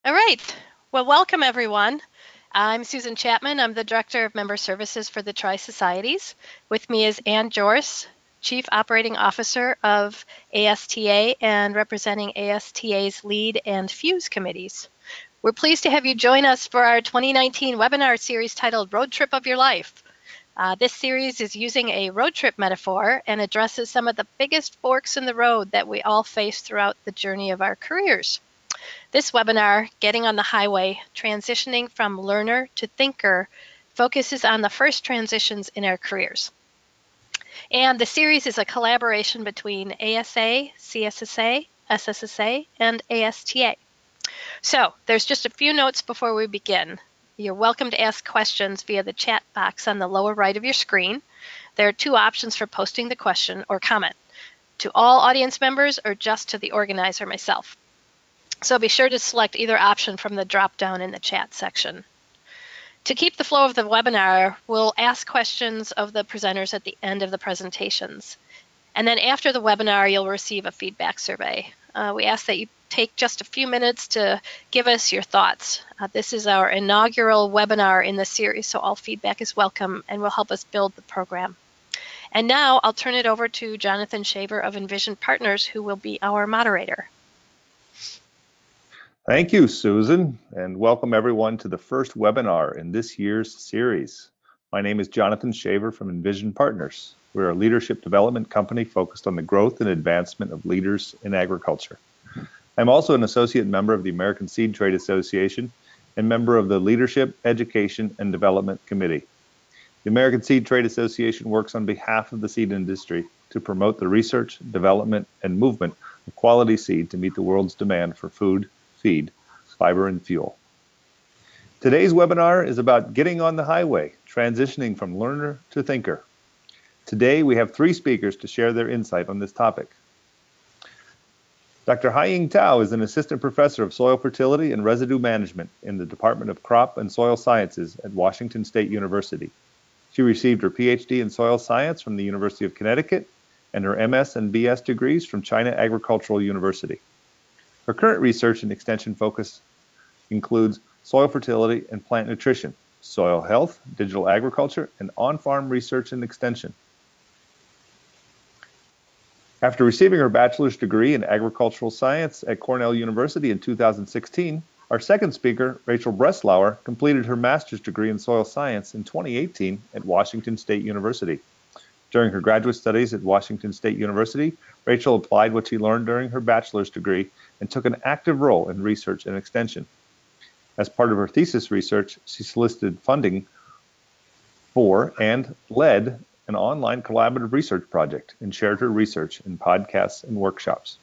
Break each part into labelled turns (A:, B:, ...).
A: All right. Well, welcome everyone. I'm Susan Chapman. I'm the Director of Member Services for the Tri-Societies. With me is Ann Jorce, Chief Operating Officer of ASTA and representing ASTA's LEAD and FUSE committees. We're pleased to have you join us for our 2019 webinar series titled Road Trip of Your Life. This series is using a road trip metaphor and addresses some of the biggest forks in the road that we all face throughout the journey of our careers. This webinar, Getting on the Highway, Transitioning from Learner to Thinker, focuses on the first transitions in our careers. And the series is a collaboration between ASA, CSSA, SSSA, and ASTA. So there's just a few notes before we begin. You're welcome to ask questions via the chat box on the lower right of your screen. There are two options for posting the question or comment, to all audience members or just to the organizer, myself. So be sure to select either option from the drop-down in the chat section. To keep the flow of the webinar, we'll ask questions of the presenters at the end of the presentations. And then after the webinar, you'll receive a feedback survey. We ask that you take just a few minutes to give us your thoughts. This is our inaugural webinar in the series, so all feedback is welcome and will help us build the program. And now I'll turn it over to Jonathan Shaver of Envision Partners, who will be our moderator.
B: Thank you, Susan, and welcome everyone to the first webinar in this year's series. My name is Jonathan Shaver from Envision Partners. We're a leadership development company focused on the growth and advancement of leaders in agriculture. I'm also an associate member of the American Seed Trade Association and member of the Leadership, Education, and Development Committee. The American Seed Trade Association works on behalf of the seed industry to promote the research, development, and movement of quality seed to meet the world's demand for food, feed, fiber, and fuel. Today's webinar is about getting on the highway, transitioning from learner to thinker. Today, we have three speakers to share their insight on this topic. Dr. Haiying Tao is an assistant professor of soil fertility and residue management in the Department of Crop and Soil Sciences at Washington State University. She received her PhD in soil science from the University of Connecticut and her MS and BS degrees from China Agricultural University. Her current research and extension focus includes soil fertility and plant nutrition, soil health, digital agriculture, and on-farm research and extension. After receiving her bachelor's degree in agricultural science at Cornell University in 2016, our second speaker, Rachel Breslauer, completed her master's degree in soil science in 2018 at Washington State University. During her graduate studies at Washington State University, Rachel applied what she learned during her bachelor's degree and took an active role in research and extension. As part of her thesis research, she solicited funding for and led an online collaborative research project and shared her research in podcasts and workshops.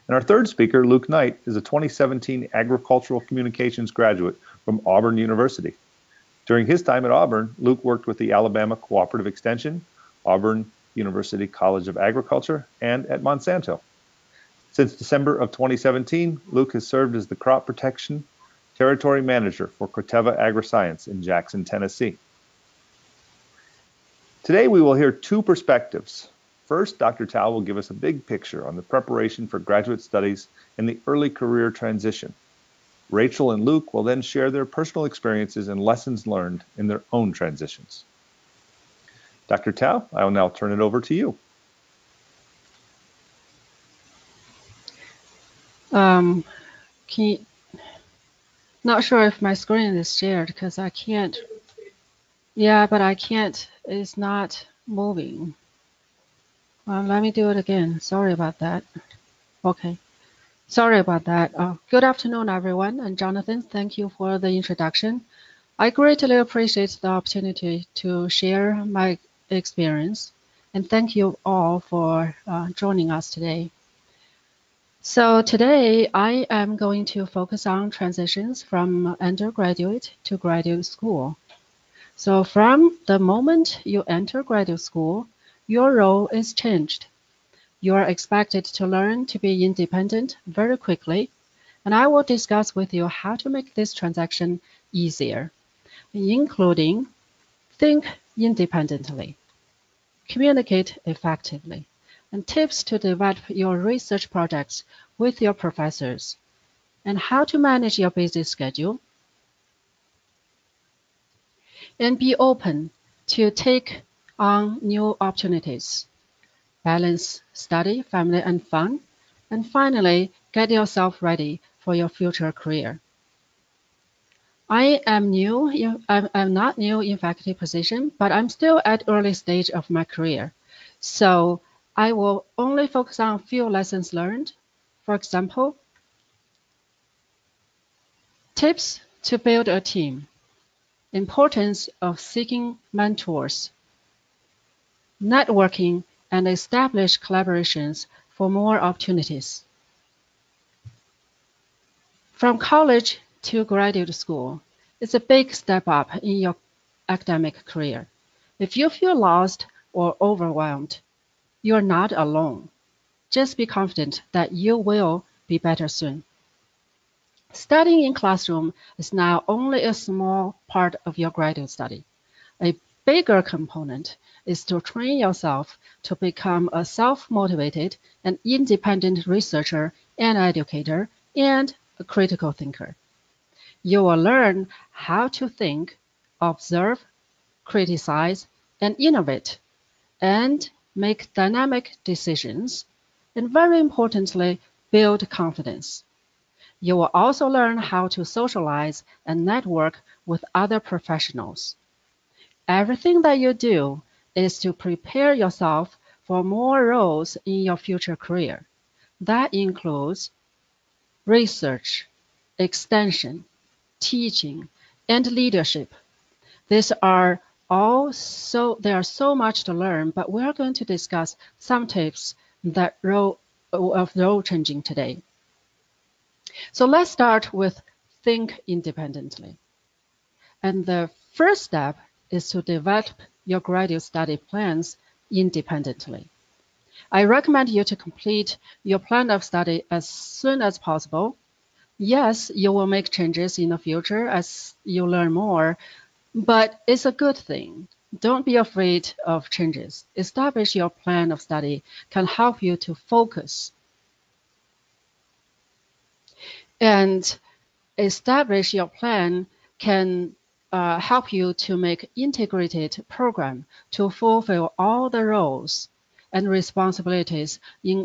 B: And our third speaker, Luke Knight, is a 2017 agricultural communications graduate from Auburn University. During his time at Auburn, Luke worked with the Alabama Cooperative Extension, Auburn University College of Agriculture, and at Monsanto. Since December of 2017, Luke has served as the Crop Protection Territory Manager for Corteva Agriscience in Jackson, Tennessee. Today we will hear two perspectives. First, Dr. Tao will give us a big picture on the preparation for graduate studies and the early career transition. Rachel and Luke will then share their personal experiences and lessons learned in their own transitions. Dr. Tao, I will now turn it over to you.
C: Not sure if my screen is shared because I can't. Yeah, but I can't. It's not moving. Let me do it again. Sorry about that. Okay. Sorry about that. Good afternoon, everyone. And Jonathan, thank you for the introduction. I greatly appreciate the opportunity to share my experience. And thank you all for joining us today. So today I am going to focus on transitions from undergraduate to graduate school. So from the moment you enter graduate school, your role is changed. You are expected to learn to be independent very quickly, and I will discuss with you how to make this transition easier, including think independently, communicate effectively, and tips to develop your research projects with your professors, and how to manage your busy schedule, and be open to take on new opportunities. Balance study, family, and fun. And finally, get yourself ready for your future career. I'm not new in faculty position, but I'm still at early stage of my career. So I will only focus on a few lessons learned. For example, tips to build a team, importance of seeking mentors, networking and establish collaborations for more opportunities. From college to graduate school, it's a big step up in your academic career. If you feel lost or overwhelmed, you're not alone. Just be confident that you will be better soon. Studying in classroom is now only a small part of your graduate study. A bigger component is to train yourself to become a self-motivated and independent researcher and educator and a critical thinker. You will learn how to think, observe, criticize, and innovate, and make dynamic decisions, and very importantly, build confidence. You will also learn how to socialize and network with other professionals. Everything that you do is to prepare yourself for more roles in your future career. That includes research, extension, teaching, and leadership. These are there's so much to learn, but we're going to discuss some tips that of role changing today. So let's start with think independently. And the first step is to develop your graduate study plans independently. I recommend you to complete your plan of study as soon as possible. Yes, you will make changes in the future as you learn more, but it's a good thing. Don't be afraid of changes. Establish your plan of study can help you to focus. And establish your plan can help you to make integrated program to fulfill all the roles and responsibilities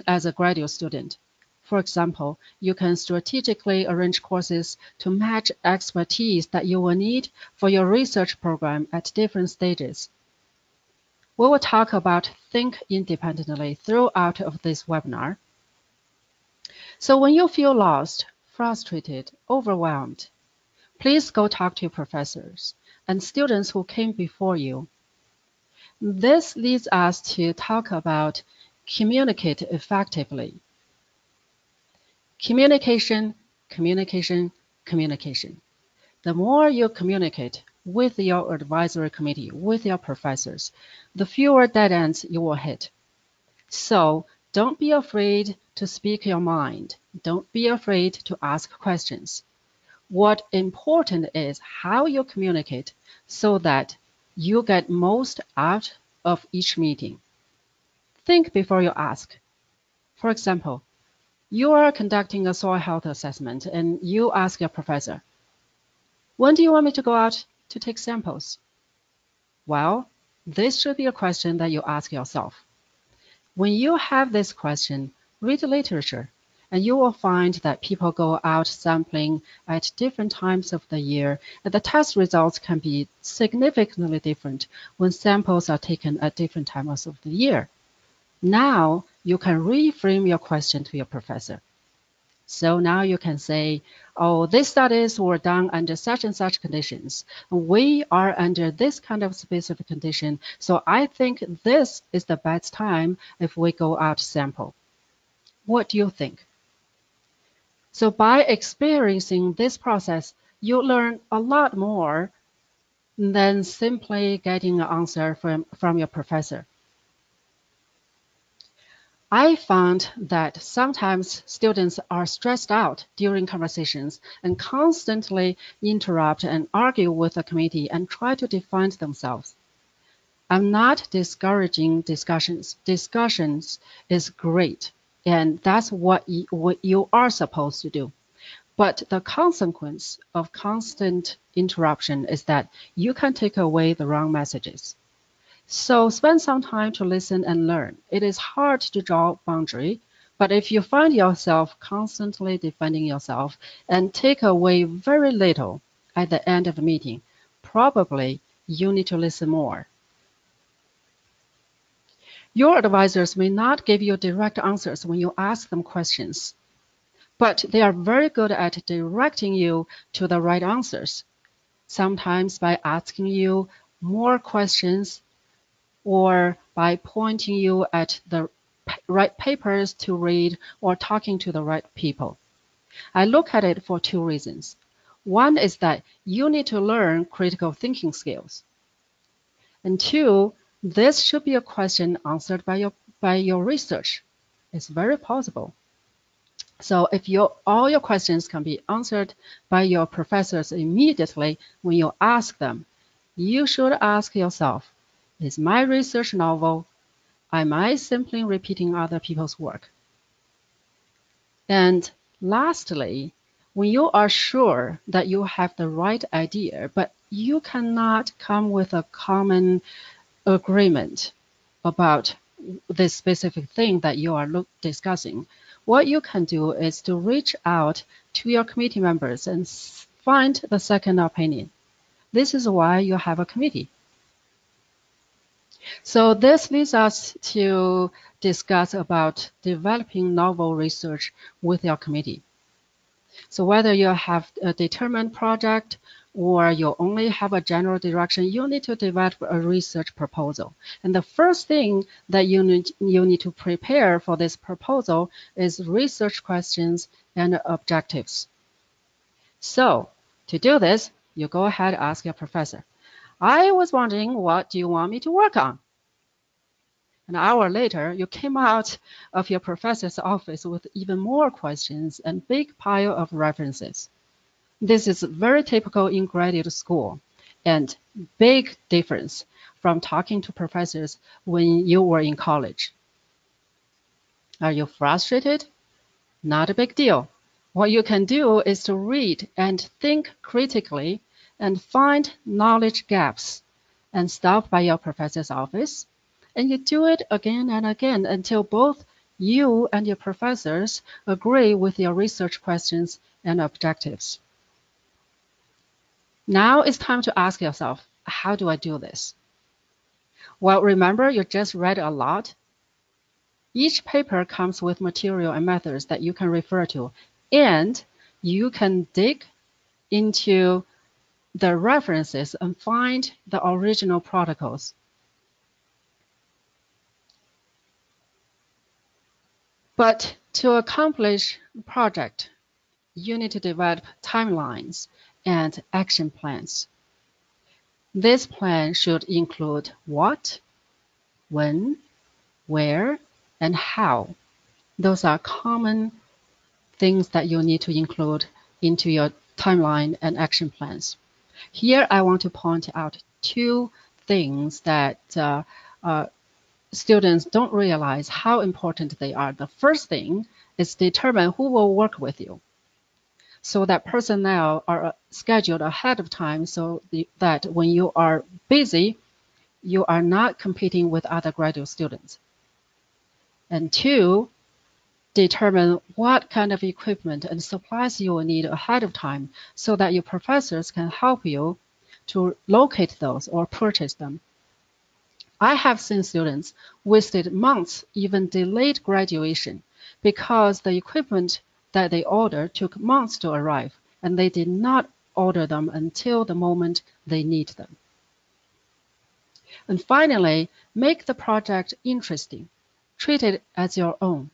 C: as a graduate student. For example, you can strategically arrange courses to match expertise that you will need for your research program at different stages. We will talk about think independently throughout of this webinar. So when you feel lost, frustrated, overwhelmed, please go talk to your professors and students who came before you. This leads us to talk about communicate effectively. Communication, communication, communication. The more you communicate with your advisory committee, with your professors, the fewer dead ends you will hit. So don't be afraid to speak your mind. Don't be afraid to ask questions. What important is how you communicate so that you get most out of each meeting. Think before you ask. For example, you are conducting a soil health assessment and you ask your professor, when do you want me to go out to take samples? Well, this should be a question that you ask yourself. When you have this question, read the literature, and you will find that people go out sampling at different times of the year, and the test results can be significantly different when samples are taken at different times of the year. Now you can reframe your question to your professor. So now you can say, oh, these studies were done under such and such conditions. We are under this kind of specific condition. So I think this is the best time if we go out sample. What do you think? So by experiencing this process, you learn a lot more than simply getting an answer from your professor. I found that sometimes students are stressed out during conversations and constantly interrupt and argue with the committee and try to defend themselves. I'm not discouraging discussions. Discussions is great, and that's what you are supposed to do. But the consequence of constant interruption is that you can take away the wrong messages. So spend some time to listen and learn. It is hard to draw boundary, but if you find yourself constantly defending yourself and take away very little at the end of the meeting, probably you need to listen more. Your advisors may not give you direct answers when you ask them questions, but they are very good at directing you to the right answers, sometimes by asking you more questions or by pointing you at the right papers to read or talking to the right people. I look at it for two reasons. One is that you need to learn critical thinking skills. And two, this should be a question answered by your research. It's very possible. So if all your questions can be answered by your professors immediately when you ask them, you should ask yourself, is my research novel? Am I simply repeating other people's work? And lastly, when you are sure that you have the right idea, but you cannot come with a common agreement about this specific thing that you are discussing, what you can do is to reach out to your committee members and find the second opinion. This is why you have a committee. So this leads us to discuss about developing novel research with your committee. So whether you have a determined project or you only have a general direction, you need to develop a research proposal. And the first thing that you need to prepare for this proposal is research questions and objectives. So to do this, you go ahead and ask your professor, I was wondering, what do you want me to work on? An hour later, you came out of your professor's office with even more questions and big pile of references. This is very typical in graduate school and big difference from talking to professors when you were in college. Are you frustrated? Not a big deal. What you can do is to read and think critically and find knowledge gaps and stop by your professor's office. And you do it again and again until both you and your professors agree with your research questions and objectives. Now it's time to ask yourself, how do I do this? Well, remember, you just read a lot. Each paper comes with material and methods that you can refer to, and you can dig into the references and find the original protocols. But to accomplish the project, you need to develop timelines and action plans. This plan should include what, when, where, and how. Those are common things that you need to include into your timeline and action plans. Here, I want to point out two things that students don't realize how important they are. The first thing is determine who will work with you, so that personnel are scheduled ahead of time so that when you are busy, you are not competing with other graduate students. And two, determine what kind of equipment and supplies you will need ahead of time so that your professors can help you to locate those or purchase them. I have seen students wasted months, even delayed graduation, because the equipment that they ordered took months to arrive, and they did not order them until the moment they need them. And finally, make the project interesting. Treat it as your own.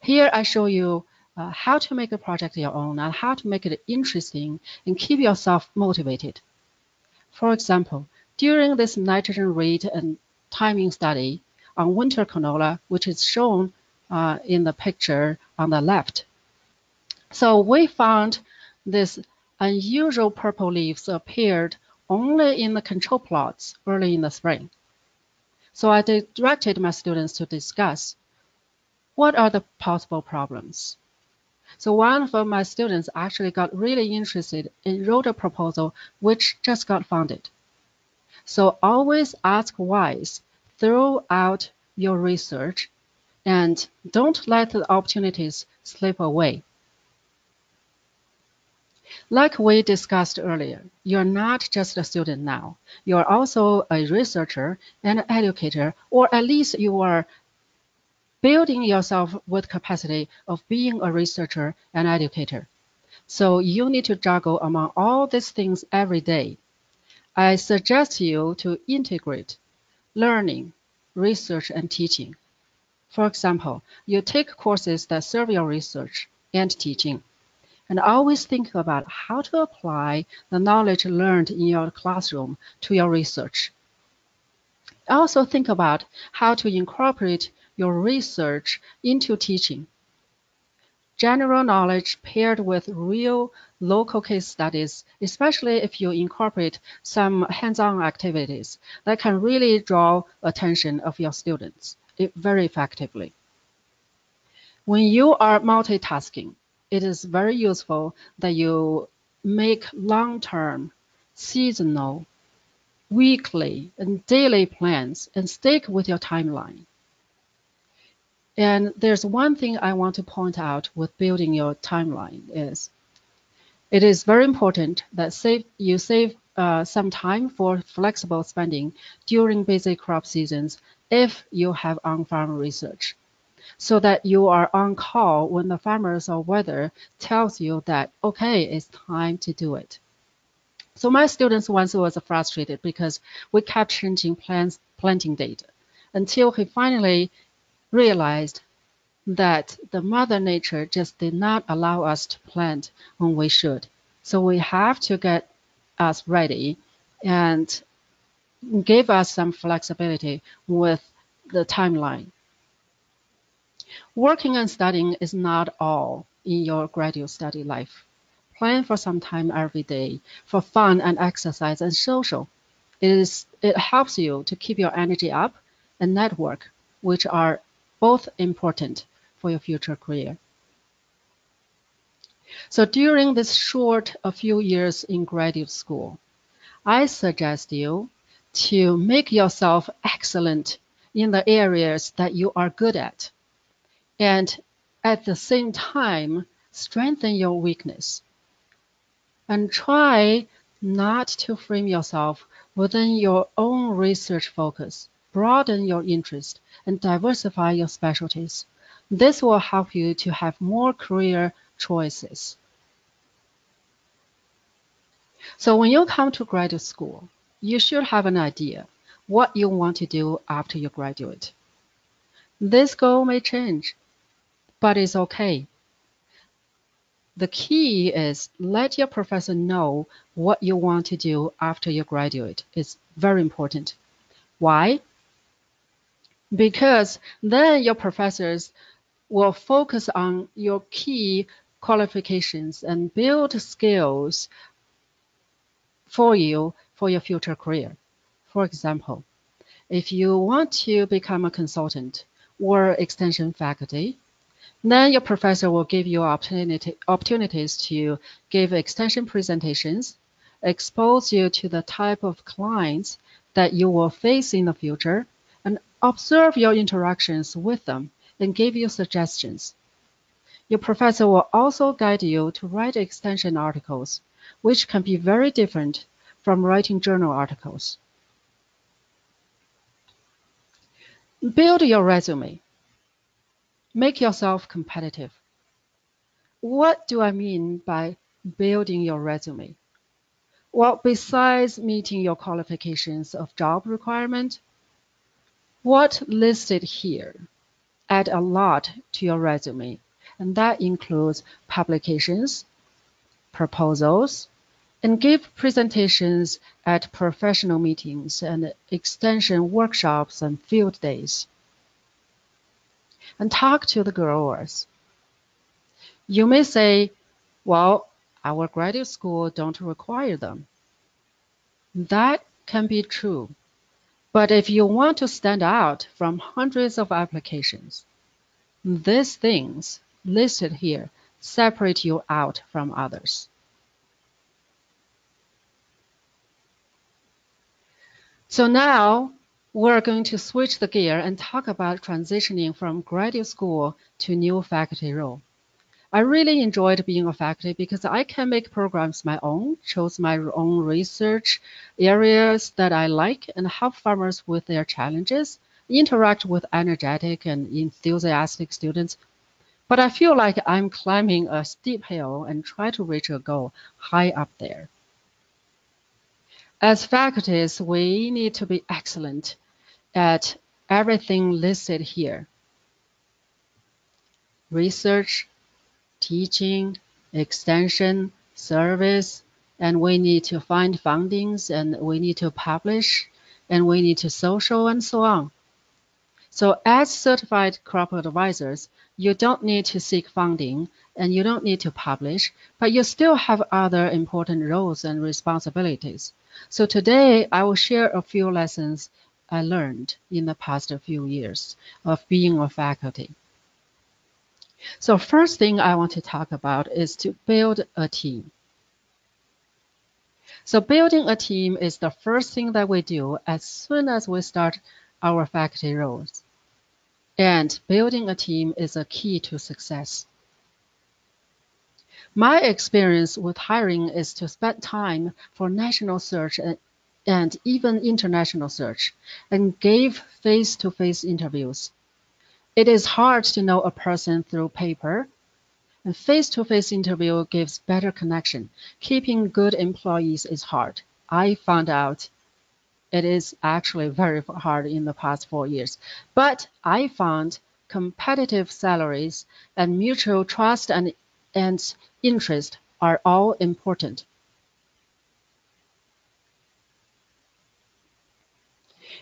C: Here I show you how to make a project your own and how to make it interesting and keep yourself motivated. For example, during this nitrogen rate and timing study on winter canola, which is shown in the picture on the left. So we found this unusual purple leaves appeared only in the control plots early in the spring. So I directed my students to discuss what are the possible problems. So one of my students actually got really interested and wrote a proposal which just got funded. So always ask whys throughout your research and don't let the opportunities slip away. Like we discussed earlier, you're not just a student now. You're also a researcher and an educator, or at least you are building yourself with capacity of being a researcher and educator. So you need to juggle among all these things every day. I suggest you to integrate learning, research, and teaching. For example, you take courses that serve your research and teaching, and always think about how to apply the knowledge learned in your classroom to your research. Also think about how to incorporate your research into teaching. General knowledge paired with real local case studies, especially if you incorporate some hands-on activities that can really draw attention of your students very effectively. When you are multitasking, it is very useful that you make long-term, seasonal, weekly, and daily plans and stick with your timeline. And there's one thing I want to point out with building your timeline is it is very important that you save some time for flexible spending during busy crop seasons if you have on-farm research, so that you are on call when the farmers or weather tells you that, okay, it's time to do it. So my students once was frustrated because we kept changing planting date until he finally realized that the Mother Nature just did not allow us to plant when we should. So we have to get us ready and give us some flexibility with the timeline. Working and studying is not all in your graduate study life. Plan for some time every day for fun and exercise and social. It helps you to keep your energy up and network, which are both important for your future career. So during this short a few years in graduate school, I suggest you to make yourself excellent in the areas that you are good at, and at the same time, strengthen your weakness. And try not to frame yourself within your own research focus. Broaden your interest and diversify your specialties. This will help you to have more career choices. So when you come to graduate school, you should have an idea what you want to do after you graduate. This goal may change, but it's okay. The key is let your professor know what you want to do after you graduate. It's very important. Why? Because then your professors will focus on your key qualifications and build skills for you for your future career. For example, if you want to become a consultant or extension faculty, then your professor will give you opportunities to give extension presentations, expose you to the type of clients that you will face in the future, and observe your interactions with them and give you suggestions. Your professor will also guide you to write extension articles, which can be very different from writing journal articles. Build your resume. Make yourself competitive. What do I mean by building your resume? Well, besides meeting your qualifications of job requirement, what listed here add a lot to your resume, and that includes publications, proposals, and give presentations at professional meetings and extension workshops and field days. And talk to the growers. You may say, well, our graduate school don't require them. That can be true. But if you want to stand out from hundreds of applications, these things listed here separate you out from others. So now we're going to switch the gear and talk about transitioning from graduate school to new faculty role. I really enjoyed being a faculty because I can make programs my own, choose my own research areas that I like, and help farmers with their challenges, interact with energetic and enthusiastic students. But I feel like I'm climbing a steep hill and try to reach a goal high up there. As faculties, we need to be excellent at everything listed here: research, teaching, extension, service, and we need to find fundings, and we need to publish, and we need to social, and so on. So as certified crop advisors, you don't need to seek funding and you don't need to publish, but you still have other important roles and responsibilities. So today I will share a few lessons I learned in the past few years of being a faculty. So first thing I want to talk about is to build a team. So building a team is the first thing that we do as soon as we start our faculty roles. And building a team is a key to success. My experience with hiring is to spend time for national search and even international search, and give face-to-face interviews. It is hard to know a person through paper, and face-to-face interview gives better connection. Keeping good employees is hard. I found out it is actually very hard in the past 4 years. But I found competitive salaries and mutual trust and interest are all important.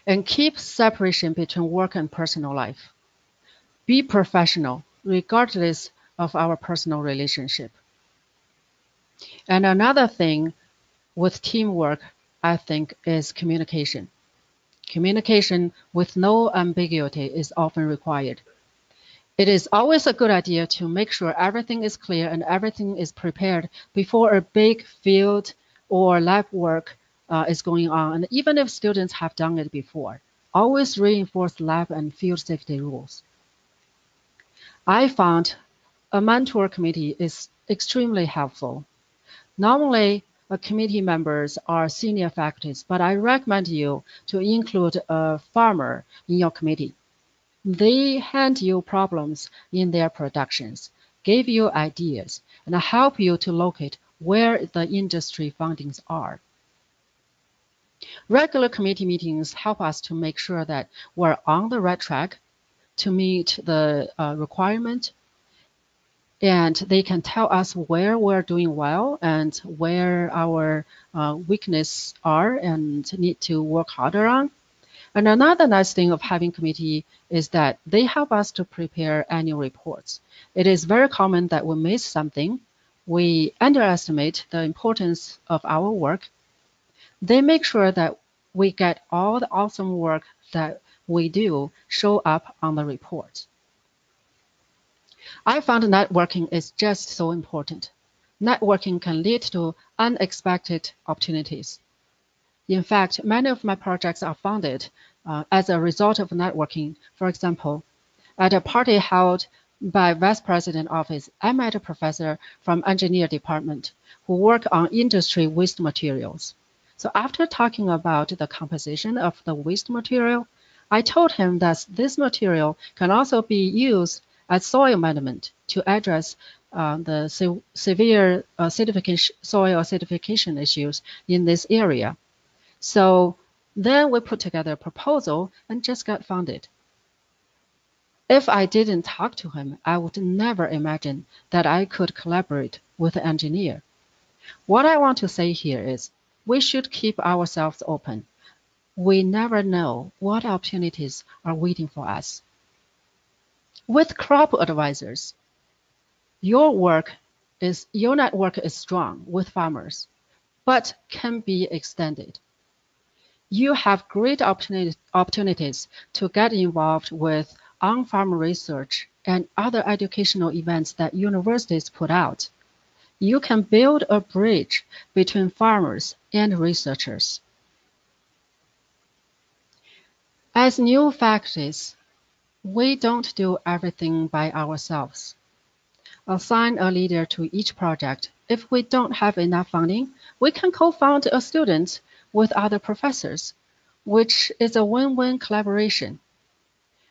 C: And keep separation between work and personal life. Be professional, regardless of our personal relationship. And another thing with teamwork, I think, is communication. Communication with no ambiguity is often required. It is always a good idea to make sure everything is clear and everything is prepared before a big field or lab work is going on. And even if students have done it before, always reinforce lab and field safety rules. I found a mentor committee is extremely helpful. Normally, committee members are senior faculties, but I recommend you to include a farmer in your committee. They hand you problems in their productions, give you ideas, and help you to locate where the industry fundings are. Regular committee meetings help us to make sure that we're on the right track to meet the requirement, and they can tell us where we're doing well and where our weaknesses are and need to work harder on. And another nice thing of having committee is that they help us to prepare annual reports. It is very common that we miss something, we underestimate the importance of our work. They make sure that we get all the awesome work that we do show up on the report. I found networking is just so important. Networking can lead to unexpected opportunities. In fact, many of my projects are funded as a result of networking. For example, at a party held by Vice President Office, I met a professor from engineer department who work on industry waste materials. So after talking about the composition of the waste material, I told him that this material can also be used as soil management to address the severe soil acidification issues in this area. So then we put together a proposal and just got funded. If I didn't talk to him, I would never imagine that I could collaborate with an engineer. What I want to say here is we should keep ourselves open. We never know what opportunities are waiting for us. With crop advisors, your network is strong with farmers, but can be extended. You have great opportunities to get involved with on-farm research, and other educational events that universities put out. You can build a bridge between farmers and researchers. As new faculties, we don't do everything by ourselves. Assign a leader to each project. If we don't have enough funding, we can co-fund a student with other professors, which is a win-win collaboration.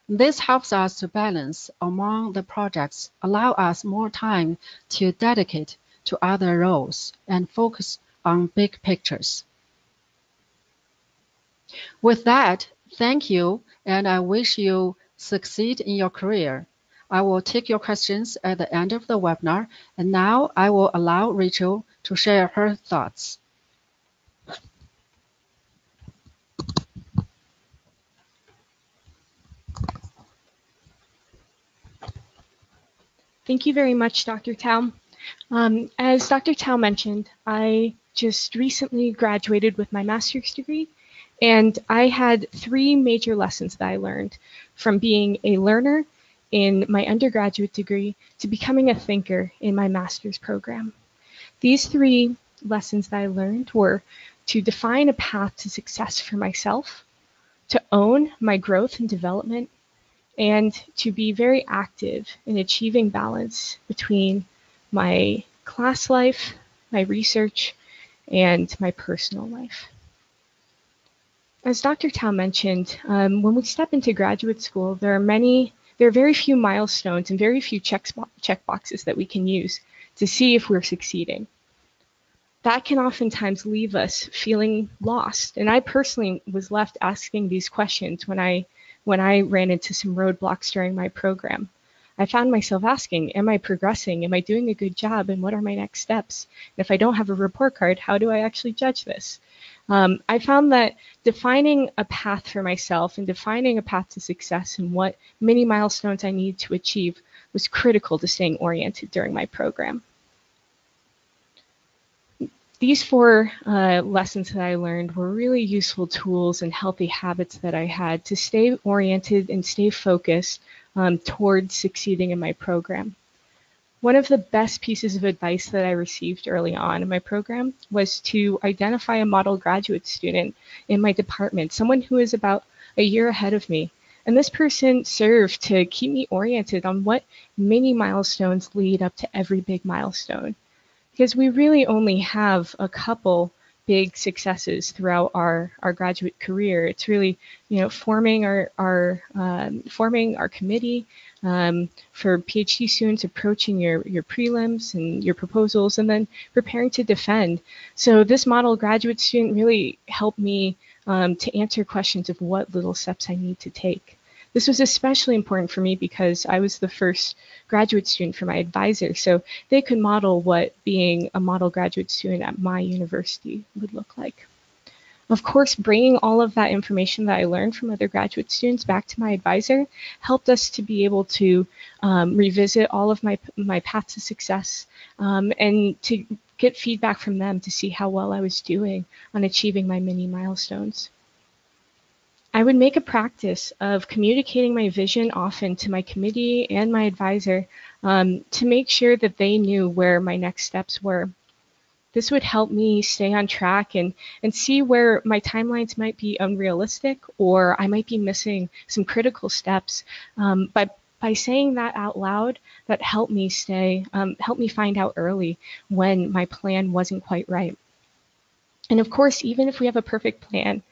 C: This helps us to balance among the projects, allow us more time to dedicate to other roles, and focus on big pictures. With that, thank you, and I wish you succeed in your career. I will take your questions at the end of the webinar, and now I will allow Rachel to share her thoughts.
D: Thank you very much, Dr. Tao. As Dr. Tao mentioned, I just recently graduated with my master's degree, and I had 3 major lessons that I learned from being a learner in my undergraduate degree to becoming a thinker in my master's program. These 3 lessons that I learned were to define a path to success for myself, to own my growth and development, and to be very active in achieving balance between my class life, my research, and my personal life. As Dr. Tao mentioned, when we step into graduate school, there are very few milestones and very few checkboxes that we can use to see if we're succeeding. That can oftentimes leave us feeling lost. And I personally was left asking these questions when I ran into some roadblocks during my program. I found myself asking, am I progressing? Am I doing a good job? And what are my next steps? And if I don't have a report card, how do I actually judge this? I found that defining a path for myself and defining a path to success and what many milestones I need to achieve was critical to staying oriented during my program. These 4 lessons that I learned were really useful tools and healthy habits that I had to stay oriented and stay focused towards succeeding in my program. One of the best pieces of advice that I received early on in my program was to identify a model graduate student in my department, someone who is about a year ahead of me. And this person served to keep me oriented on what mini milestones lead up to every big milestone. Because we really only have a couple big successes throughout our graduate career. It's really, forming our committee for PhD students, approaching your prelims and your proposals, and then preparing to defend. So this model graduate student really helped me to answer questions of what little steps I need to take. This was especially important for me because I was the first graduate student for my advisor, so they could model what being a model graduate student at my university would look like. Of course, bringing all of that information that I learned from other graduate students back to my advisor helped us to be able to revisit all of my path to success and to get feedback from them to see how well I was doing on achieving my mini milestones. I would make a practice of communicating my vision often to my committee and my advisor to make sure that they knew where my next steps were. This would help me stay on track and see where my timelines might be unrealistic or I might be missing some critical steps. By saying that out loud, that helped me find out early when my plan wasn't quite right. And of course, even if we have a perfect plan,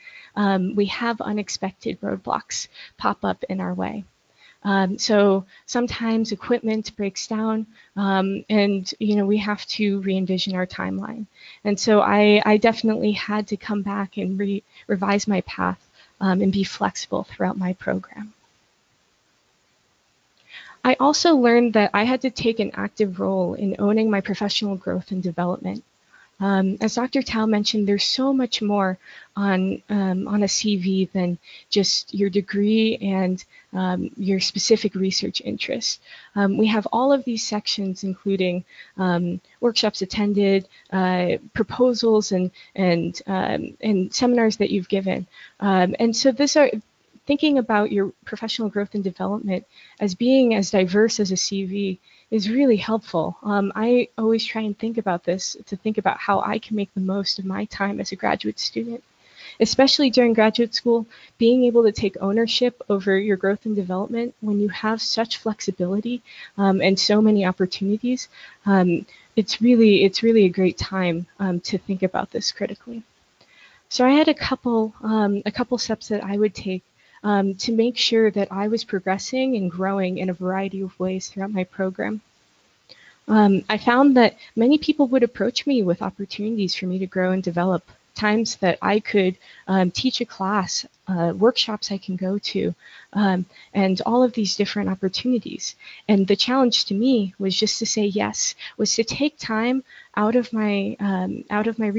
D: we have unexpected roadblocks pop up in our way. So sometimes equipment breaks down and we have to re-envision our timeline. And so I definitely had to come back and revise my path and be flexible throughout my program. I also learned that I had to take an active role in owning my professional growth and development. As Dr. Tao mentioned, there's so much more on a CV than just your degree and your specific research interest. We have all of these sections, including workshops attended, proposals, and seminars that you've given. And so thinking about your professional growth and development as being as diverse as a CV is really helpful. I always try and think about this, to think about how I can make the most of my time as a graduate student. Especially during graduate school, being able to take ownership over your growth and development when you have such flexibility and so many opportunities, it's really a great time to think about this critically. So I had a couple steps that I would take to make sure that I was progressing and growing in a variety of ways throughout my program. I found that many people would approach me with opportunities for me to grow and develop, times that I could teach a class, workshops I can go to, and all of these different opportunities. And the challenge to me was just to say yes, was to take time out of my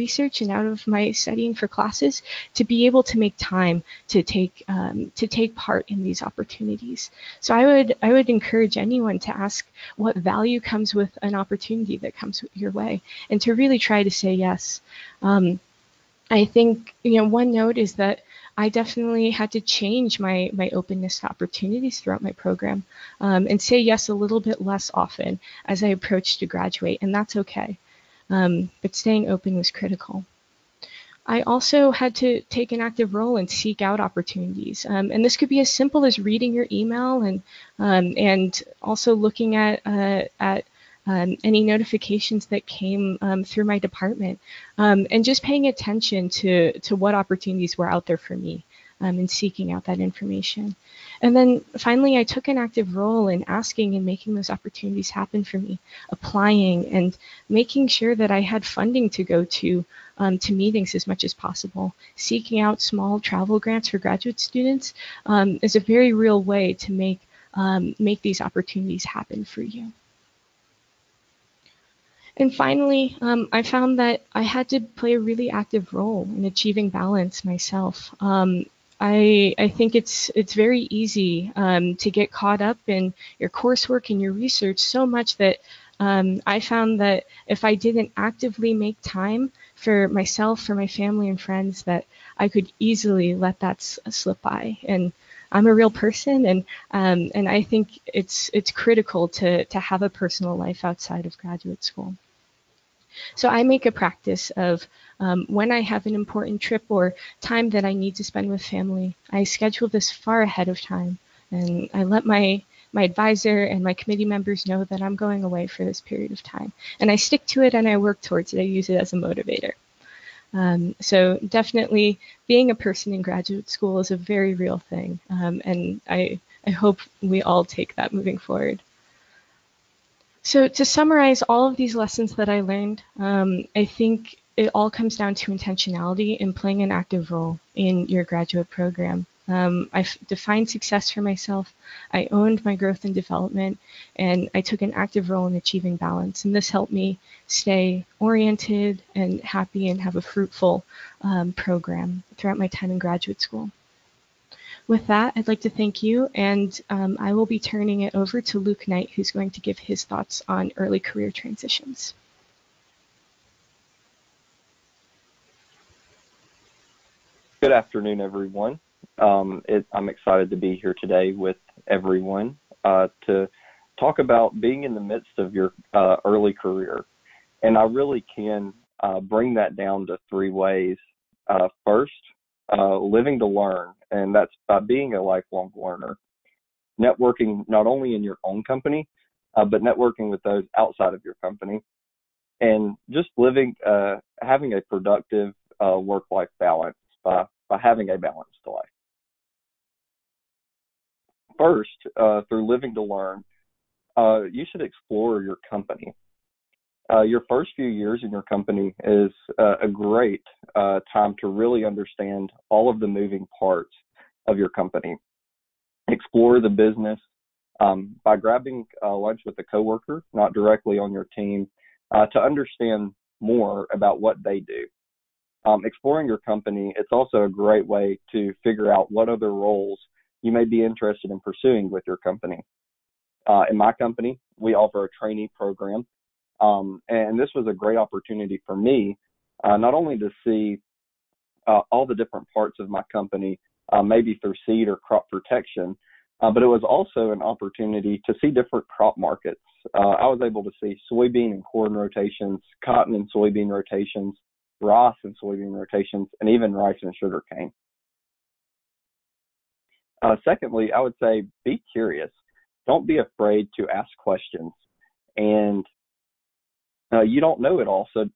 D: research and out of my studying for classes to be able to make time to take part in these opportunities. So I would encourage anyone to ask what value comes with an opportunity that comes your way, and to really try to say yes. I think, one note is that I definitely had to change my openness to opportunities throughout my program, and say yes a little bit less often as I approached to graduate, and that's okay. But staying open was critical. I also had to take an active role and seek out opportunities, and this could be as simple as reading your email and also looking at any notifications that came through my department, and just paying attention to what opportunities were out there for me, and seeking out that information. And then finally, I took an active role in asking and making those opportunities happen for me, applying and making sure that I had funding to go to meetings as much as possible. Seeking out small travel grants for graduate students is a very real way to make these opportunities happen for you. And finally, I found that I had to play a really active role in achieving balance myself. I think it's very easy to get caught up in your coursework and your research so much that I found that if I didn't actively make time for myself, for my family and friends, that I could easily let that slip by. And I'm a real person, and I think it's critical to have a personal life outside of graduate school. So I make a practice of when I have an important trip or time that I need to spend with family, I schedule this far ahead of time, and I let my advisor and my committee members know that I'm going away for this period of time. And I stick to it and I work towards it. I use it as a motivator. So definitely being a person in graduate school is a very real thing. And I hope we all take that moving forward. So to summarize all of these lessons that I learned, I think it all comes down to intentionality and playing an active role in your graduate program. I defined success for myself, I owned my growth and development, and I took an active role in achieving balance. And this helped me stay oriented and happy and have a fruitful program throughout my time in graduate school. With that, I'd like to thank you, and I will be turning it over to Luke Knight, who's going to give his thoughts on early career transitions.
E: Good afternoon, everyone. I'm excited to be here today with everyone to talk about being in the midst of your early career. And I really can bring that down to three ways. First, living to learn, and that's by being a lifelong learner. Networking not only in your own company, but networking with those outside of your company. And just having a productive work-life balance by having a balanced life. First, through living to learn, you should explore your company. Your first few years in your company is a great time to really understand all of the moving parts of your company. Explore the business by grabbing lunch with a coworker, not directly on your team, to understand more about what they do. Exploring your company, it's also a great way to figure out what other roles you may be interested in pursuing with your company. In my company, we offer a trainee program, and this was a great opportunity for me, not only to see all the different parts of my company, maybe through seed or crop protection. But it was also an opportunity to see different crop markets. I was able to see soybean and corn rotations, cotton and soybean rotations, rice and soybean rotations, and even rice and sugarcane. Secondly, I would say be curious. Don't be afraid to ask questions. And you don't know it all, so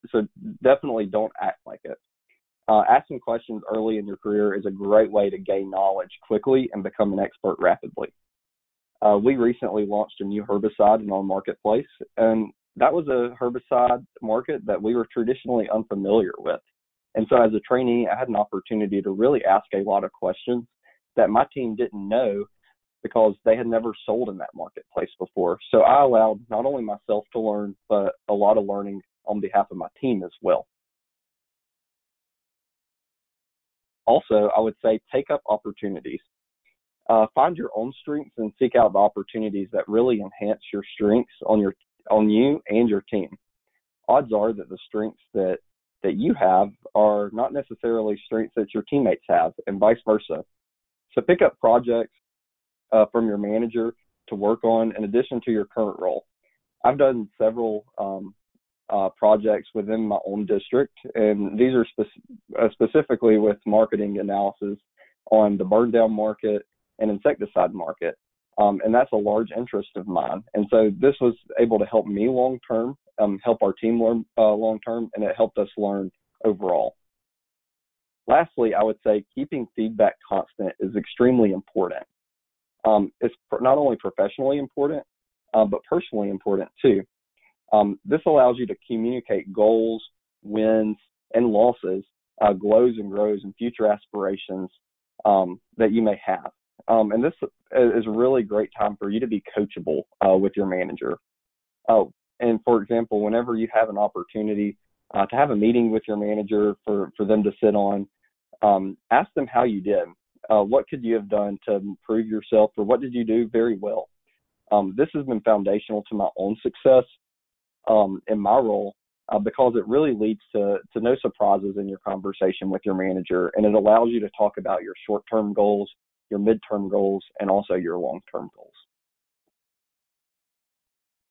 E: definitely don't act like it. Asking questions early in your career is a great way to gain knowledge quickly and become an expert rapidly. We recently launched a new herbicide in our marketplace, and that was a herbicide market that we were traditionally unfamiliar with. And so as a trainee, I had an opportunity to really ask a lot of questions that my team didn't know because they had never sold in that marketplace before. So I allowed not only myself to learn, but a lot of learning on behalf of my team as well. Also, I would say take up opportunities. Find your own strengths and seek out the opportunities that really enhance your strengths on you and your team. Odds are that the strengths that you have are not necessarily strengths that your teammates have, and vice versa. So pick up projects from your manager to work on in addition to your current role. I've done several projects within my own district, and these are specifically with marketing analysis on the burn down market and insecticide market, and that's a large interest of mine. And so this was able to help me long term, help our team learn long term, and it helped us learn overall. Lastly, I would say keeping feedback constant is extremely important. It's not only professionally important, but personally important too. This allows you to communicate goals, wins, and losses, glows and grows, and future aspirations that you may have. And this is a really great time for you to be coachable with your manager. And for example, whenever you have an opportunity to have a meeting with your manager for them to sit on, ask them how you did. What could you have done to improve yourself, or what did you do very well? This has been foundational to my own success in my role because it really leads to no surprises in your conversation with your manager, and it allows you to talk about your short-term goals, your midterm goals, and also your long-term goals.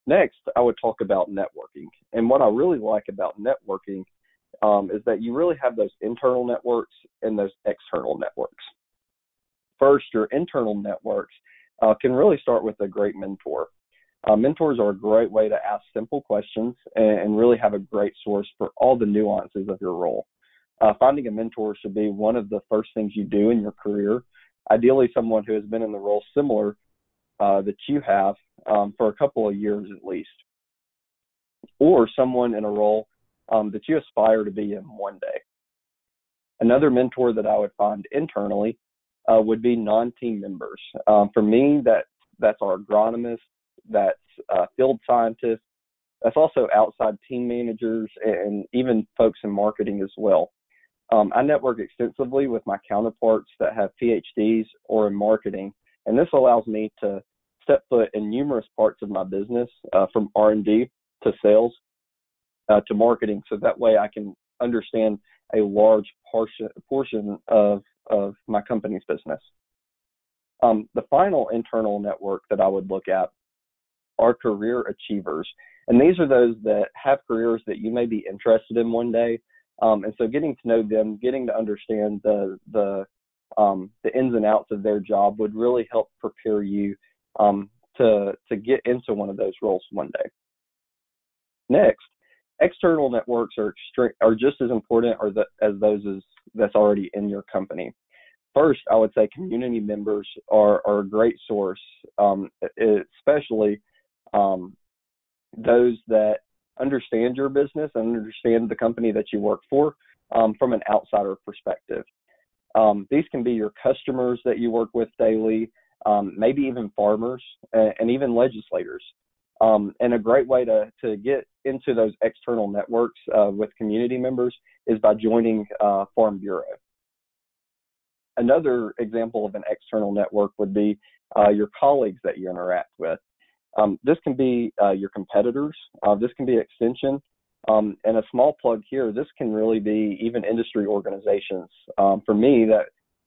E: Next, I would talk about networking. And what I really like about networking is that you really have those internal networks and those external networks. First, your internal networks can really start with a great mentor. Mentors are a great way to ask simple questions and really have a great source for all the nuances of your role. Finding a mentor should be one of the first things you do in your career. Ideally, someone who has been in the role similar that you have for a couple of years at least, or someone in a role that you aspire to be in one day. Another mentor that I would find internally would be non-team members. For me, that's our agronomists, that's field scientists, that's also outside team managers, and even folks in marketing as well. I network extensively with my counterparts that have PhDs or in marketing, and this allows me to step foot in numerous parts of my business, from R&D to sales to marketing, so that way I can understand a large portion of my company's business. The final internal network that I would look at are career achievers, and these are those that have careers that you may be interested in one day. And so getting to know them, getting to understand the ins and outs of their job would really help prepare you to get into one of those roles one day. Next, external networks are just as important as those that's already in your company. First, I would say community members are a great source, especially those that understand your business and understand the company that you work for from an outsider perspective. These can be your customers that you work with daily, maybe even farmers and even legislators. And a great way to get into those external networks with community members is by joining Farm Bureau. Another example of an external network would be your colleagues that you interact with. This can be your competitors. This can be Extension. And a small plug here, this can really be even industry organizations. For me,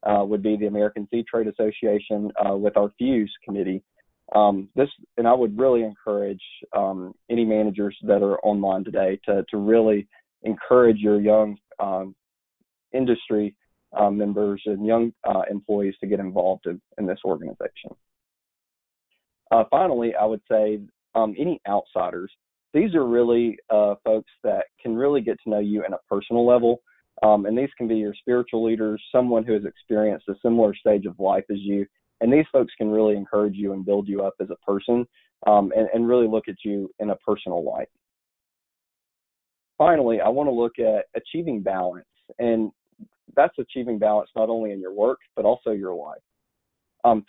E: would be the American Seed Trade Association with our Fuse committee. And I would really encourage any managers that are online today to really encourage your young industry members and young employees to get involved in this organization. Finally, I would say any outsiders. These are really folks that can really get to know you in a personal level. And these can be your spiritual leaders, someone who has experienced a similar stage of life as you. And these folks can really encourage you and build you up as a person and really look at you in a personal light. Finally, I want to look at achieving balance. And that's achieving balance not only in your work, but also your life.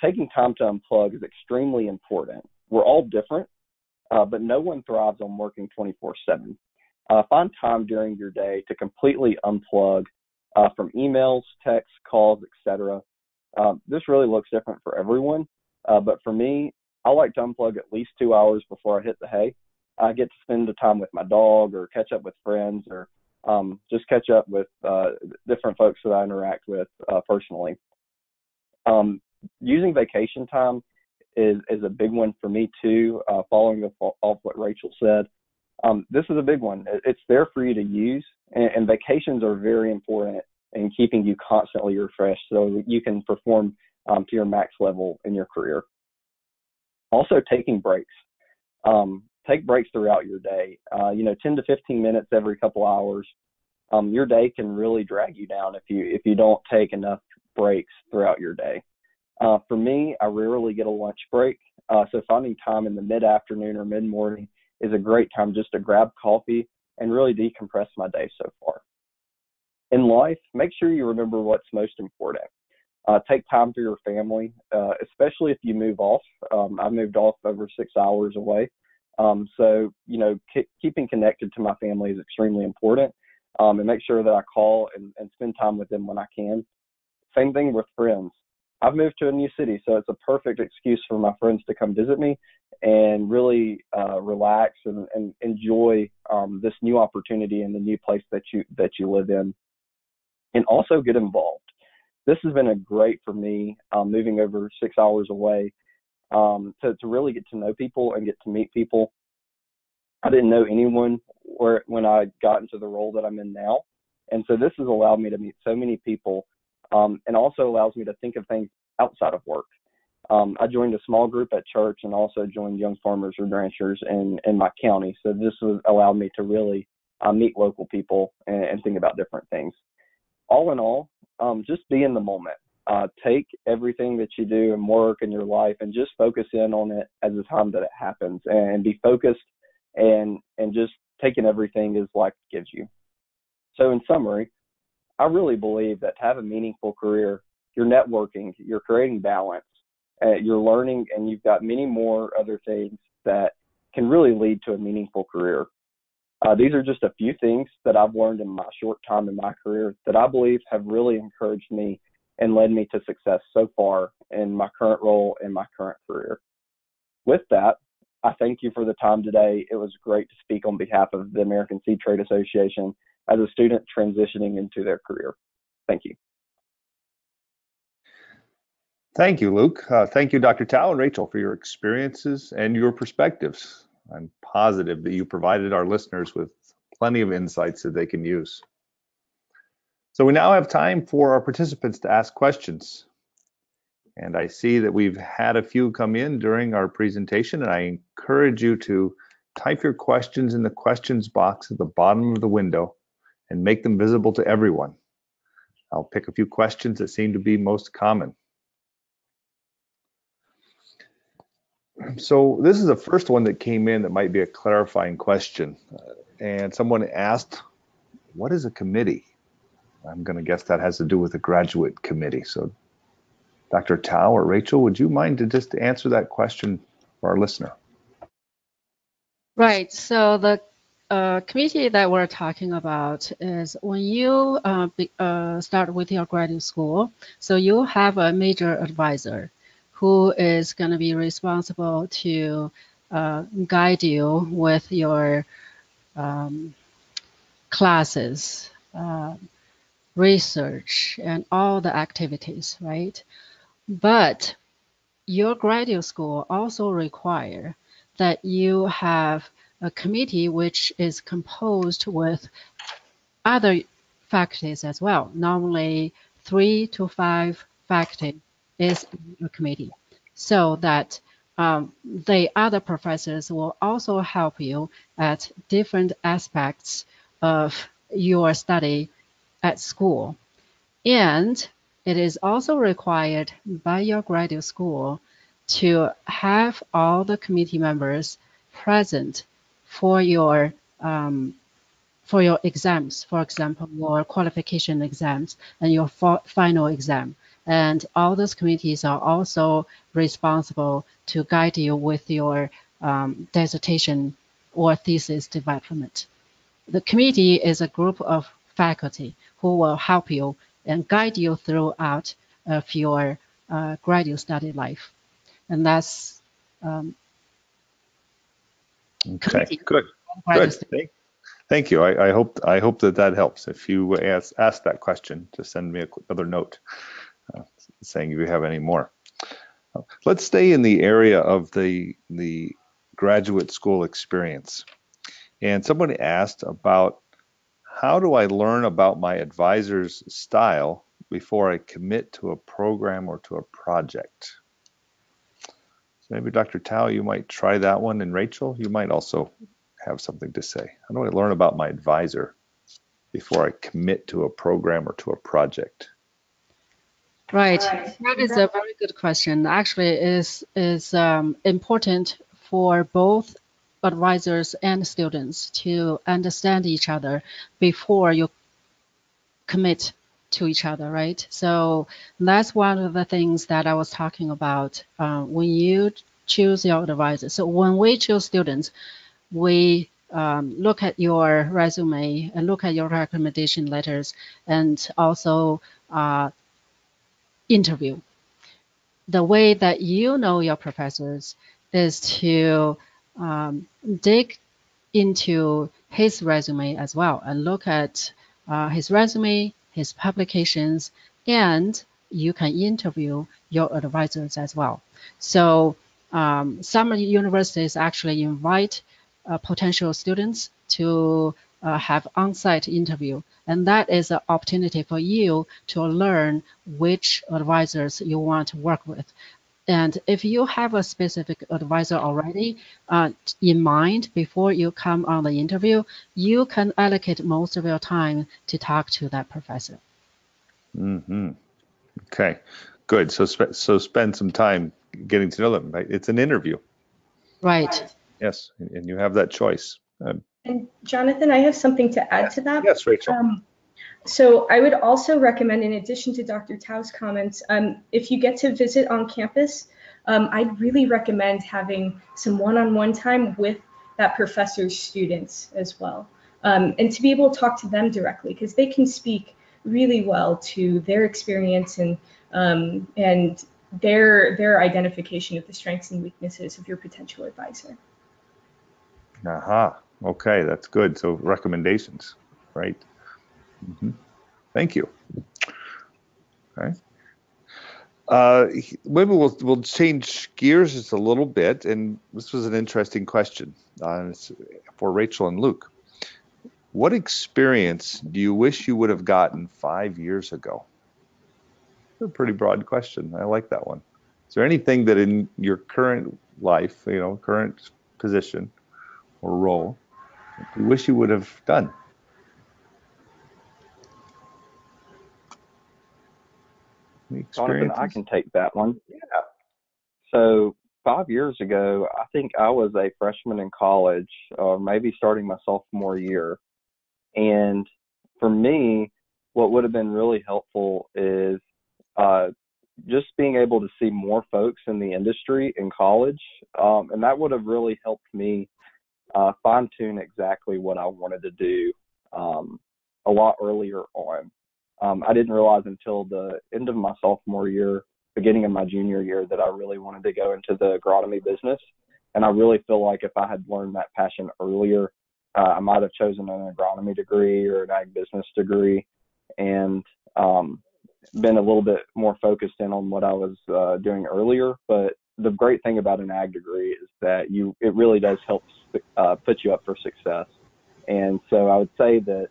E: Taking time to unplug is extremely important. We're all different, but no one thrives on working 24/7. Find time during your day to completely unplug from emails, texts, calls, etc. This really looks different for everyone, but for me, I like to unplug at least 2 hours before I hit the hay. I get to spend the time with my dog or catch up with friends or just catch up with different folks that I interact with personally. Using vacation time is a big one for me too, following off what Rachel said. This is a big one. It's there for you to use, and vacations are very important in keeping you constantly refreshed so you can perform to your max level in your career. Also, taking breaks. Take breaks throughout your day. 10 to 15 minutes every couple hours. Your day can really drag you down if you don't take enough breaks throughout your day. For me, I rarely get a lunch break, so finding time in the mid-afternoon or mid-morning is a great time just to grab coffee and really decompress my day so far. In life, make sure you remember what's most important. Take time for your family, especially if you move off. I moved off over 6 hours away. So, keeping connected to my family is extremely important, and make sure that I call and spend time with them when I can. Same thing with friends. I've moved to a new city, so it's a perfect excuse for my friends to come visit me and really relax and enjoy this new opportunity in the new place that you live in, and also get involved. This has been a great for me, moving over 6 hours away, to really get to know people and get to meet people. I didn't know anyone when I got into the role that I'm in now, and so this has allowed me to meet so many people, and also allows me to think of things outside of work. I joined a small group at church and also joined young farmers and ranchers in my county. So this has allowed me to really meet local people and think about different things. All in all, just be in the moment. Take everything that you do in work and your life and just focus in on it as the time that it happens, and be focused and just taking everything as life gives you. So in summary, I really believe that to have a meaningful career, you're networking, you're creating balance, you're learning, and you've got many more other things that can really lead to a meaningful career. These are just a few things that I've learned in my short time in my career that I believe have really encouraged me and led me to success so far in my current role and my current career. With that, I thank you for the time today. It was great to speak on behalf of the American Seed Trade Association as a student transitioning into their career. Thank you.
B: Thank you, Luke. Thank you, Dr. Tao and Rachel, for your experiences and your perspectives. I'm positive that you provided our listeners with plenty of insights that they can use. So we now have time for our participants to ask questions. And I see that we've had a few come in during our presentation, and I encourage you to type your questions in the questions box at the bottom of the window and make them visible to everyone. I'll pick a few questions that seem to be most common. So this is the first one that came in that might be a clarifying question. And someone asked, what is a committee? I'm going to guess that has to do with a graduate committee. So Dr. Tao or Rachel, would you mind to just answer that question for our listener?
C: Right. So the committee that we're talking about is when you start with your graduate school, so you have a major advisor who is going to be responsible to guide you with your classes, research, and all the activities, right? But your graduate school also require that you have a committee which is composed with other faculties as well. Normally, 3 to 5 faculty is in a committee, so that the other professors will also help you at different aspects of your study at school. And it is also required by your graduate school to have all the committee members present for your exams, for example, your qualification exams and your final exam. And all those committees are also responsible to guide you with your dissertation or thesis development. The committee is a group of faculty who will help you and guide you throughout of your graduate study life. And that's
B: Okay,
C: committee.
B: good,
C: Graduate
B: good.
C: study.
B: Thank you. I hope that helps. If you ask that question, just send me another note saying if you have any more. Let's stay in the area of the graduate school experience. And somebody asked about how do I learn about my advisor's style before I commit to a program or to a project? So maybe Dr. Tao, you might try that one, and Rachel, you might also have something to say. How do I learn about my advisor before I commit to a program or to a project?
C: Right. That is a very good question. Actually, is important for both advisors and students to understand each other before you commit to each other, right? So that's one of the things that I was talking about when you choose your advisor. So when we choose students, we look at your resume and look at your recommendation letters and also interview. The way that you know your professors is to dig into his resume as well and look at his resume, his publications, and you can interview your advisors as well. So some universities actually invite potential students to have on-site interview, and that is an opportunity for you to learn which advisors you want to work with. And if you have a specific advisor already in mind before you come on the interview, you can allocate most of your time to talk to that professor.
B: Mm-hmm. Okay, good. So spend some time getting to know them. Right? It's an interview.
C: Right.
B: Yes, and you have that choice.
F: And Jonathan, I have something to add to that.
B: Yes, Rachel.
F: So I would also recommend, in addition to Dr. Tao's comments, if you get to visit on campus, I'd really recommend having some one-on-one time with that professor's students as well, and to be able to talk to them directly, because they can speak really well to their experience and their identification of the strengths and weaknesses of your potential advisor.
B: Aha. Okay, that's good. So recommendations, right? Mm-hmm. Thank you. Okay. Maybe we'll change gears just a little bit, and this was an interesting question for Rachel and Luke. What experience do you wish you would have gotten 5 years ago? That's a pretty broad question. I like that one. Is there anything that in your current life, current position or role, you wish you would have done? Any
E: Jonathan, I
B: experiences?
E: can take that one.
B: Yeah.
E: So 5 years ago, I think I was a freshman in college, or maybe starting my sophomore year. And for me, what would have been really helpful is just being able to see more folks in the industry in college. And that would have really helped me fine tune exactly what I wanted to do a lot earlier on. I didn't realize until the end of my sophomore year, beginning of my junior year, that I really wanted to go into the agronomy business. And I really feel like if I had learned that passion earlier, I might have chosen an agronomy degree or an ag business degree. and been a little bit more focused in on what I was doing earlier. But the great thing about an ag degree is that it really does help put you up for success. And so I would say that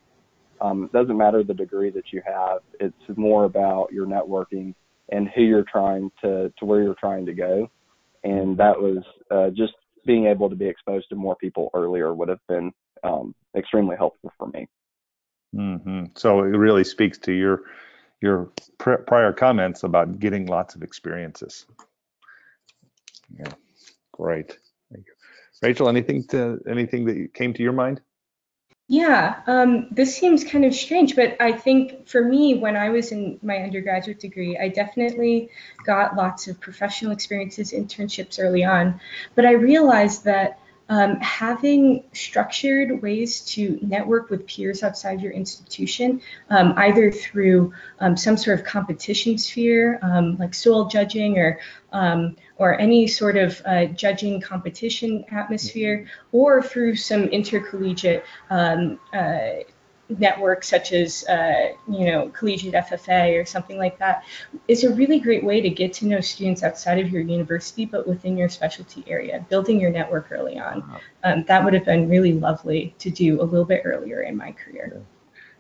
E: it doesn't matter the degree that you have. It's more about your networking and who you're trying to where you're trying to go. And that was just being able to be exposed to more people earlier would have been extremely helpful for me.
B: Mm-hmm. So it really speaks to your prior comments about getting lots of experiences. Yeah, great. Thank you. Rachel, anything that came to your mind?
F: Yeah, this seems kind of strange, but I think for me, when I was in my undergraduate degree, I definitely got lots of professional experiences, internships early on. But I realized that having structured ways to network with peers outside your institution, either through some sort of competition sphere, like soil judging or any sort of judging competition atmosphere, or through some intercollegiate networks such as collegiate FFA or something like that, is a really great way to get to know students outside of your university but within your specialty area, building your network early on. That would have been really lovely to do a little bit earlier in my career.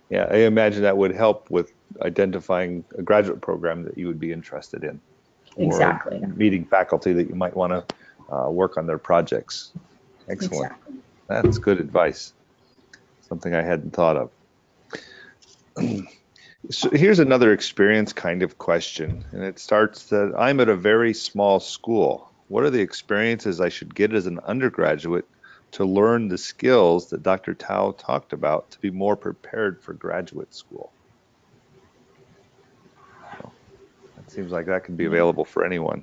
B: Yeah, I imagine that would help with identifying a graduate program that you would be interested in, or
F: Exactly.
B: meeting faculty that you might want to work on their projects. Excellent.
F: Exactly.
B: That's good advice. Something I hadn't thought of. So here's another experience kind of question, and it starts that I'm at a very small school. What are the experiences I should get as an undergraduate to learn the skills that Dr. Tao talked about to be more prepared for graduate school? So that seems like that can be available for anyone.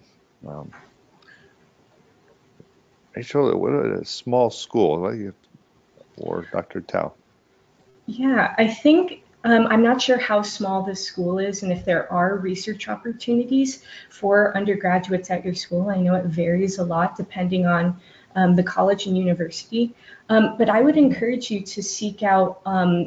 B: Rachel, what are a small school? What do you, or Dr. Tao?
F: Yeah, I think I'm not sure how small this school is and if there are research opportunities for undergraduates at your school. I know it varies a lot depending on the college and university. But I would encourage you to seek out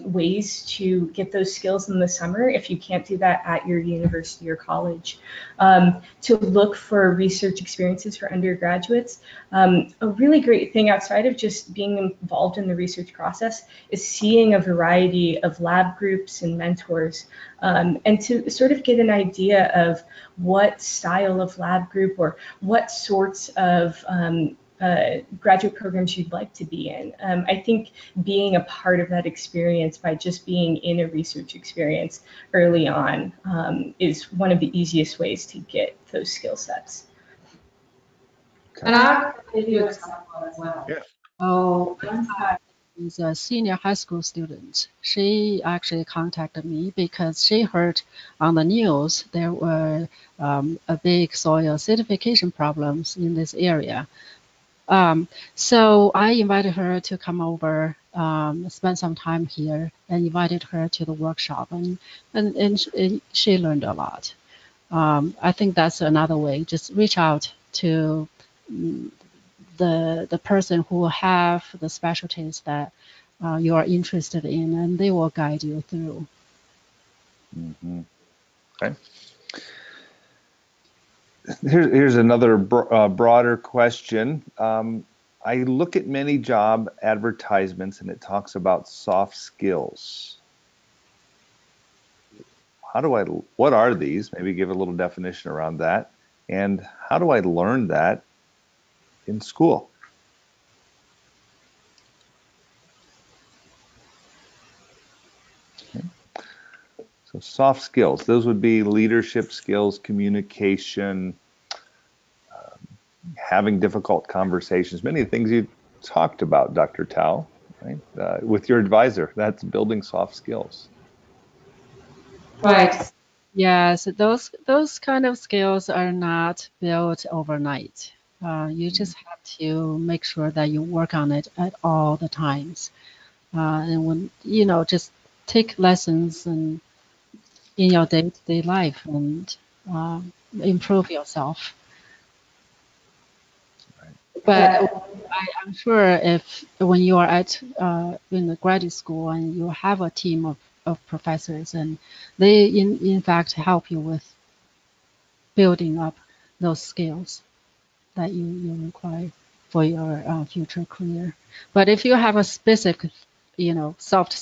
F: ways to get those skills in the summer if you can't do that at your university or college. To look for research experiences for undergraduates. A really great thing outside of just being involved in the research process is seeing a variety of lab groups and mentors, and to sort of get an idea of what style of lab group or what sorts of graduate programs you'd like to be in. I think being a part of that experience by just being in a research experience early on is one of the easiest ways to get those skill sets.
B: Okay.
C: And I'll give you an example as well.
B: Yeah.
C: Oh, is a senior high school student. She actually contacted me because she heard on the news there were a big soil acidification problems in this area. So I invited her to come over, spend some time here, and invited her to the workshop, and she learned a lot. I think that's another way. Just reach out to the person who have the specialties that you are interested in, and they will guide you through.
B: Mm-hmm. Okay. Here's another broader question. I look at many job advertisements and it talks about soft skills. What are these? Maybe give a little definition around that. And how do I learn that in school? Okay. So soft skills, those would be leadership skills, communication, having difficult conversations, many of the things you talked about, Dr. Tao, right? With your advisor, that's building soft skills.
C: Right. Yes, those kind of skills are not built overnight. You just have to make sure that you work on it at all the times. And when just take lessons and in your day-to-day life and improve yourself. But I'm sure if when you are at in the graduate school and you have a team of of professors, and they in fact help you with building up those skills that you require for your future career. But if you have a specific, soft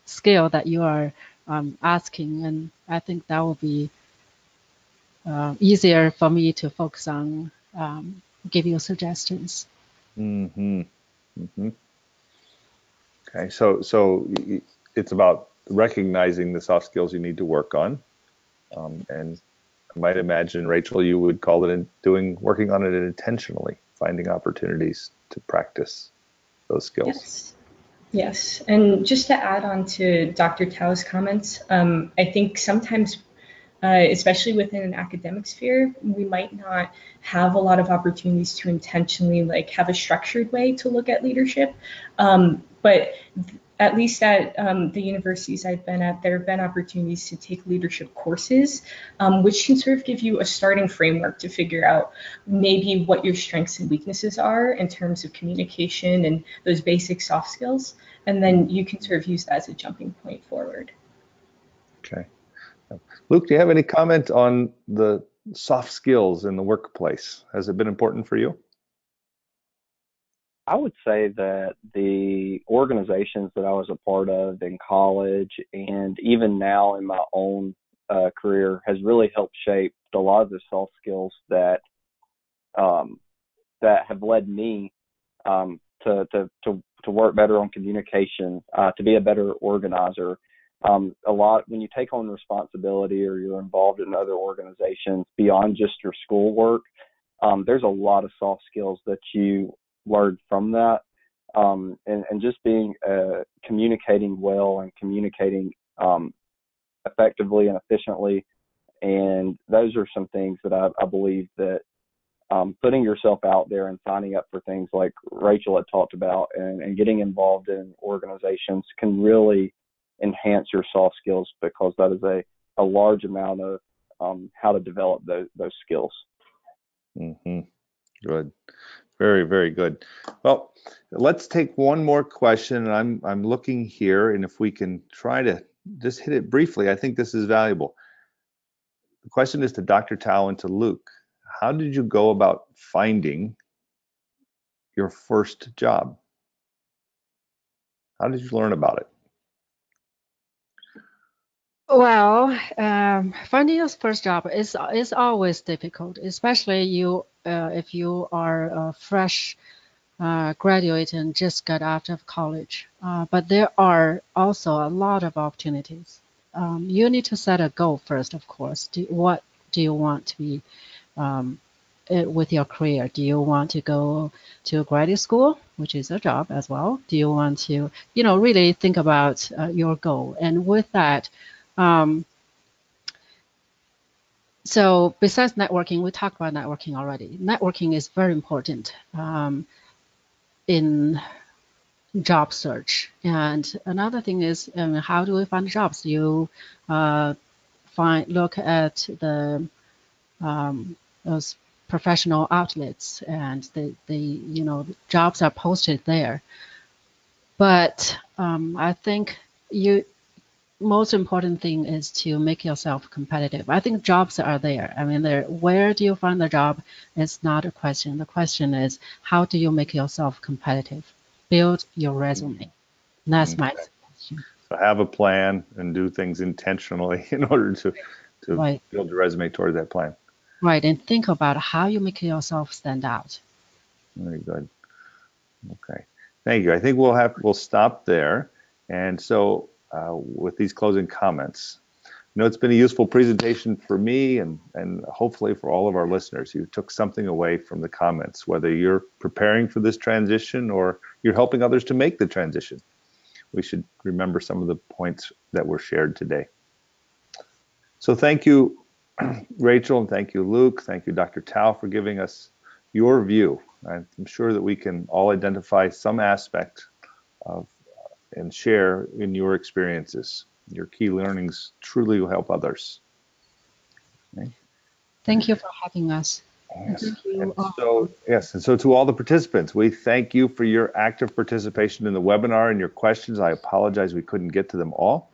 C: skill that you are asking, and I think that will be easier for me to focus on, give you suggestions.
B: Mm-hmm. Mm-hmm. Okay, so it's about recognizing the soft skills you need to work on, and I might imagine, Rachel, you would call it working on it intentionally, finding opportunities to practice those skills.
F: Yes. Yes, and just to add on to Dr. Tao's comments, I think sometimes, especially within an academic sphere, we might not have a lot of opportunities to intentionally have a structured way to look at leadership. But at least at the universities I've been at, there have been opportunities to take leadership courses, which can sort of give you a starting framework to figure out maybe what your strengths and weaknesses are in terms of communication and those basic soft skills. And then you can sort of use that as a jumping point forward.
B: Okay. Luke, do you have any comment on the soft skills in the workplace? Has it been important for you?
E: I would say that the organizations that I was a part of in college and even now in my own career has really helped shape a lot of the soft skills that that have led me to work better on communication, to be a better organizer. A lot when you take on responsibility or you're involved in other organizations beyond just your schoolwork, there's a lot of soft skills that you learn from that, and just being communicating well and communicating effectively and efficiently. And those are some things that I believe that putting yourself out there and signing up for things like Rachel had talked about and getting involved in organizations can really enhance your soft skills, because that is a large amount of how to develop those skills.
B: Mm-hmm. Good. Very, very good. Well, let's take one more question. And I'm looking here, and if we can try to just hit it briefly, I think this is valuable. The question is to Dr. Tao and to Luke. How did you go about finding your first job? How did you learn about it?
C: Well, finding your first job is always difficult, especially if you are a fresh graduate and just got out of college. But there are also a lot of opportunities. You need to set a goal first, of course. What do you want to be with your career? Do you want to go to graduate school, which is a job as well? Do you want to, really think about your goal? And with that, so besides networking, we talked about networking already. Networking is very important in job search. And another thing is, how do we find jobs? You look at the those professional outlets, and the jobs are posted there. But I think most important thing is to make yourself competitive. I think jobs are there. I mean, where do you find the job is not a question. The question is, how do you make yourself competitive? Build your resume. That's my suggestion.
B: So have a plan and do things intentionally in order to
C: Right.
B: build your resume toward that plan.
C: Right, and think about how you make yourself stand out.
B: Very good. Okay, thank you. I think we'll stop there. And so with these closing comments, it's been a useful presentation for me and hopefully for all of our listeners. You took something away from the comments, whether you're preparing for this transition or you're helping others to make the transition. We should remember some of the points that were shared today. So thank you, Rachel, and thank you, Luke. Thank you, Dr. Tao, for giving us your view. I'm sure that we can all identify some aspect of and share in your experiences. Your key learnings truly will help others. Okay.
C: Thank you for having us.
B: Yes.
C: Thank you.
B: And so to all the participants, we thank you for your active participation in the webinar and your questions. I apologize we couldn't get to them all.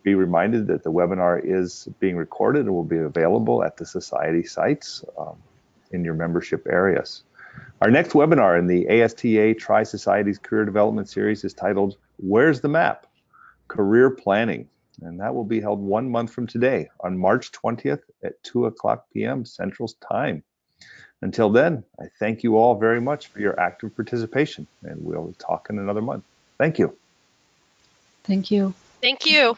B: Be reminded that the webinar is being recorded and will be available at the Society sites in your membership areas. Our next webinar in the ASTA Tri-Societies Career Development Series is titled, Where's the Map? Career Planning. And that will be held 1 month from today on March 20th at 2:00 p.m. Central Time. Until then, I thank you all very much for your active participation, and we'll talk in another month. Thank you.
C: Thank you.
A: Thank you.